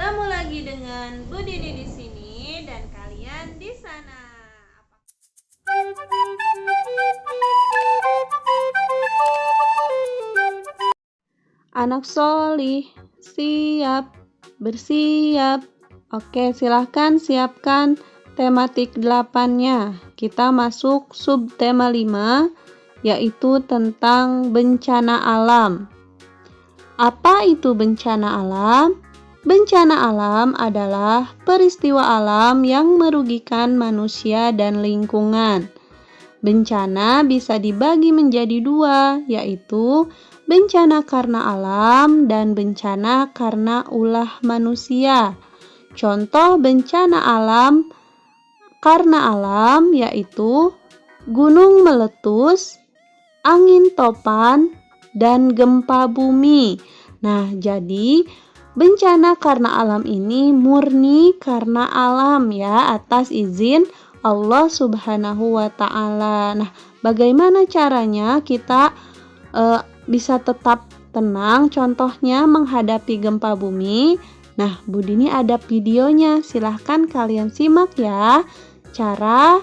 Bertemu lagi dengan Bu Dini di sini dan kalian di sana. Anak solih, siap, bersiap. Oke, silahkan siapkan tematik 8-nya. Kita masuk subtema 5, yaitu tentang bencana alam. Apa itu bencana alam? Bencana alam adalah peristiwa alam yang merugikan manusia dan lingkungan. Bencana bisa dibagi menjadi dua, yaitu bencana karena alam dan bencana karena ulah manusia. Contoh bencana alam karena alam yaitu gunung meletus, angin topan, dan gempa bumi. Nah, jadi bencana karena alam ini murni karena alam ya, atas izin Allah Subhanahu wa Ta'ala. Nah, bagaimana caranya kita bisa tetap tenang? Contohnya menghadapi gempa bumi. Nah, Bu Dini ada videonya. Silahkan kalian simak ya. Cara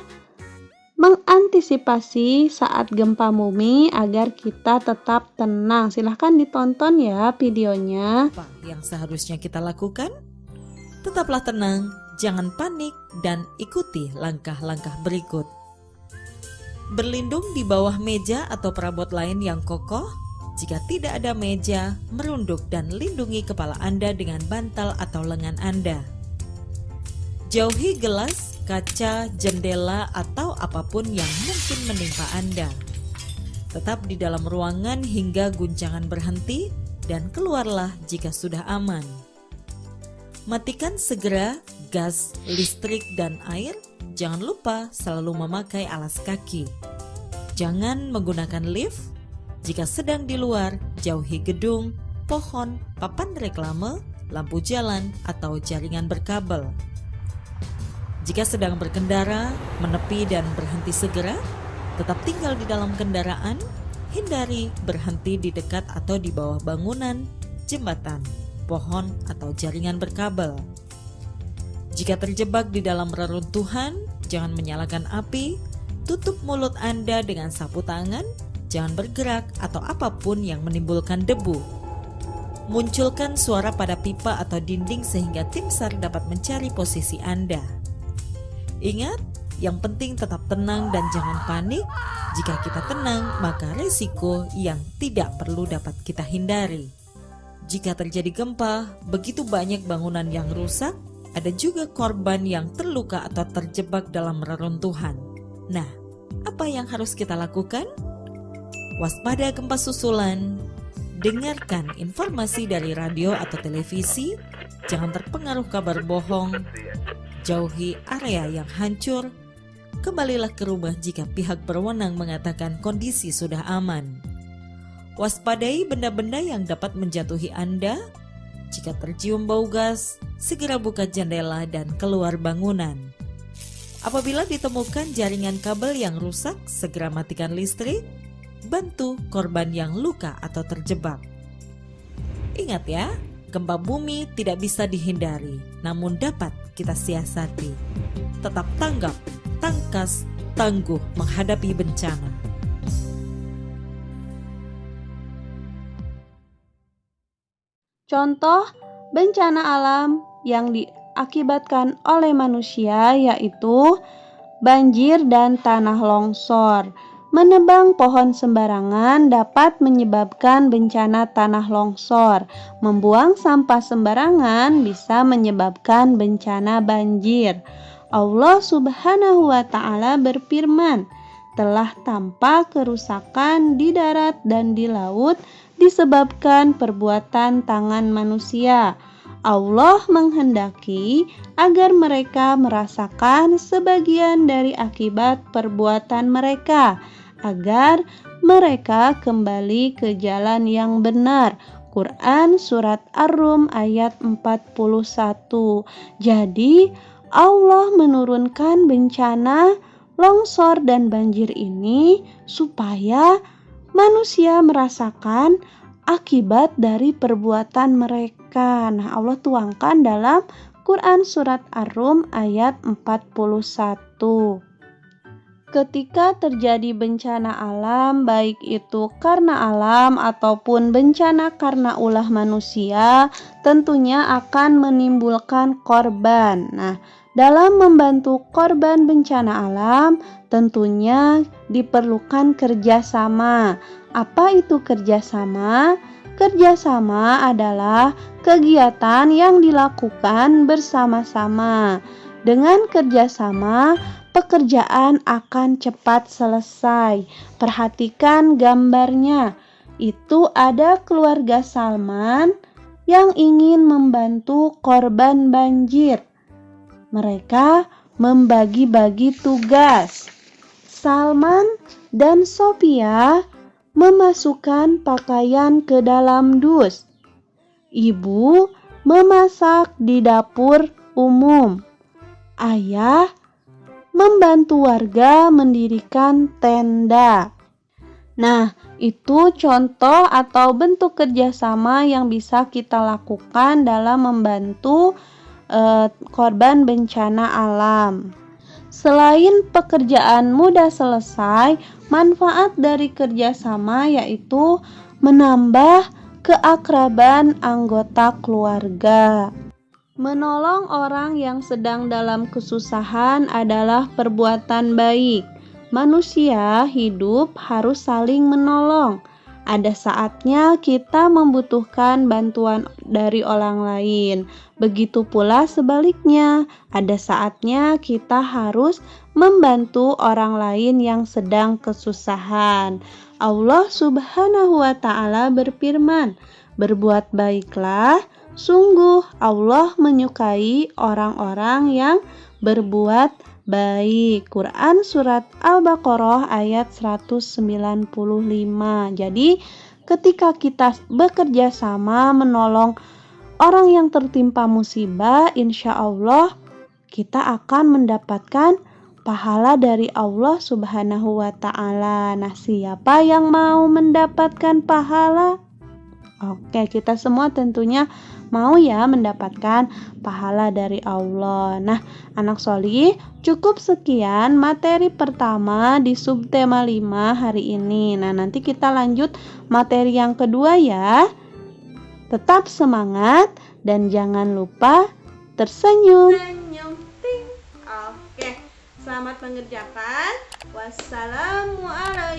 mengantisipasi saat gempa bumi agar kita tetap tenang. Silahkan ditonton ya videonya. Apa yang seharusnya kita lakukan? Tetaplah tenang, jangan panik, dan ikuti langkah-langkah berikut. Berlindung di bawah meja atau perabot lain yang kokoh. Jika tidak ada meja, merunduk dan lindungi kepala Anda dengan bantal atau lengan Anda. Jauhi gelas, kaca, jendela, atau apapun yang mungkin menimpa Anda. Tetap di dalam ruangan hingga guncangan berhenti dan keluarlah jika sudah aman. Matikan segera gas, listrik, dan air. Jangan lupa selalu memakai alas kaki. Jangan menggunakan lift. Jika sedang di luar, jauhi gedung, pohon, papan reklame, lampu jalan, atau jaringan berkabel. Jika sedang berkendara, menepi dan berhenti segera. Tetap tinggal di dalam kendaraan. Hindari berhenti di dekat atau di bawah bangunan, jembatan, pohon, atau jaringan berkabel. Jika terjebak di dalam reruntuhan, jangan menyalakan api. Tutup mulut Anda dengan sapu tangan. Jangan bergerak atau apapun yang menimbulkan debu. Munculkan suara pada pipa atau dinding sehingga tim SAR dapat mencari posisi Anda. Ingat, yang penting tetap tenang dan jangan panik. Jika kita tenang, maka resiko yang tidak perlu dapat kita hindari. Jika terjadi gempa, begitu banyak bangunan yang rusak, ada juga korban yang terluka atau terjebak dalam reruntuhan. Nah, apa yang harus kita lakukan? Waspada gempa susulan, dengarkan informasi dari radio atau televisi, jangan terpengaruh kabar bohong, jauhi area yang hancur, kembalilah ke rumah jika pihak berwenang mengatakan kondisi sudah aman. Waspadai benda-benda yang dapat menjatuhi Anda. Jika tercium bau gas, segera buka jendela dan keluar bangunan. Apabila ditemukan jaringan kabel yang rusak, segera matikan listrik. Bantu korban yang luka atau terjebak. Ingat ya, gempa bumi tidak bisa dihindari, namun dapat kita siasati. Tetap tanggap, tangkas, tangguh menghadapi bencana. Contoh bencana alam yang diakibatkan oleh manusia yaitu banjir dan tanah longsor. Menebang pohon sembarangan dapat menyebabkan bencana tanah longsor. Membuang sampah sembarangan bisa menyebabkan bencana banjir. Allah Subhanahu wa Ta'ala berfirman, telah tampak kerusakan di darat dan di laut disebabkan perbuatan tangan manusia. Allah menghendaki agar mereka merasakan sebagian dari akibat perbuatan mereka, agar mereka kembali ke jalan yang benar. Quran Surat Ar-Rum ayat 41. Jadi Allah menurunkan bencana longsor dan banjir ini supaya manusia merasakan akibat dari perbuatan mereka. Nah, Allah tuangkan dalam Quran surat Ar-Rum ayat 41. Ketika terjadi bencana alam, baik itu karena alam ataupun bencana karena ulah manusia, tentunya akan menimbulkan korban. Nah, dalam membantu korban bencana alam, tentunya diperlukan kerjasama. Apa itu kerjasama? Kerjasama adalah kegiatan yang dilakukan bersama-sama. Dengan kerjasama, pekerjaan akan cepat selesai. Perhatikan gambarnya. Itu ada keluarga Salman yang ingin membantu korban banjir. Mereka membagi-bagi tugas. Salman dan Sophia memasukkan pakaian ke dalam dus. Ibu memasak di dapur umum. Ayah membantu warga mendirikan tenda. Nah, itu contoh atau bentuk kerjasama yang bisa kita lakukan dalam membantu korban bencana alam. Selain pekerjaan mudah selesai, manfaat dari kerjasama yaitu menambah keakraban anggota keluarga. Menolong orang yang sedang dalam kesusahan adalah perbuatan baik. Manusia hidup harus saling menolong. Ada saatnya kita membutuhkan bantuan dari orang lain. Begitu pula sebaliknya, ada saatnya kita harus membantu orang lain yang sedang kesusahan. Allah Subhanahu wa Ta'ala berfirman, "Berbuat baiklah, sungguh Allah menyukai orang-orang yang berbuat baik." Quran surat Al-Baqarah ayat 195. Jadi, ketika kita bekerja sama menolong orang yang tertimpa musibah, insya Allah kita akan mendapatkan pahala dari Allah Subhanahu wa Ta'ala. Nah, siapa yang mau mendapatkan pahala? Oke, kita semua tentunya mau ya mendapatkan pahala dari Allah. Nah, anak solih, cukup sekian materi pertama di subtema 5 hari ini. Nah, nanti kita lanjut materi yang kedua ya. Tetap semangat dan jangan lupa tersenyum. Oke, selamat mengerjakan. Wassalamualaikum.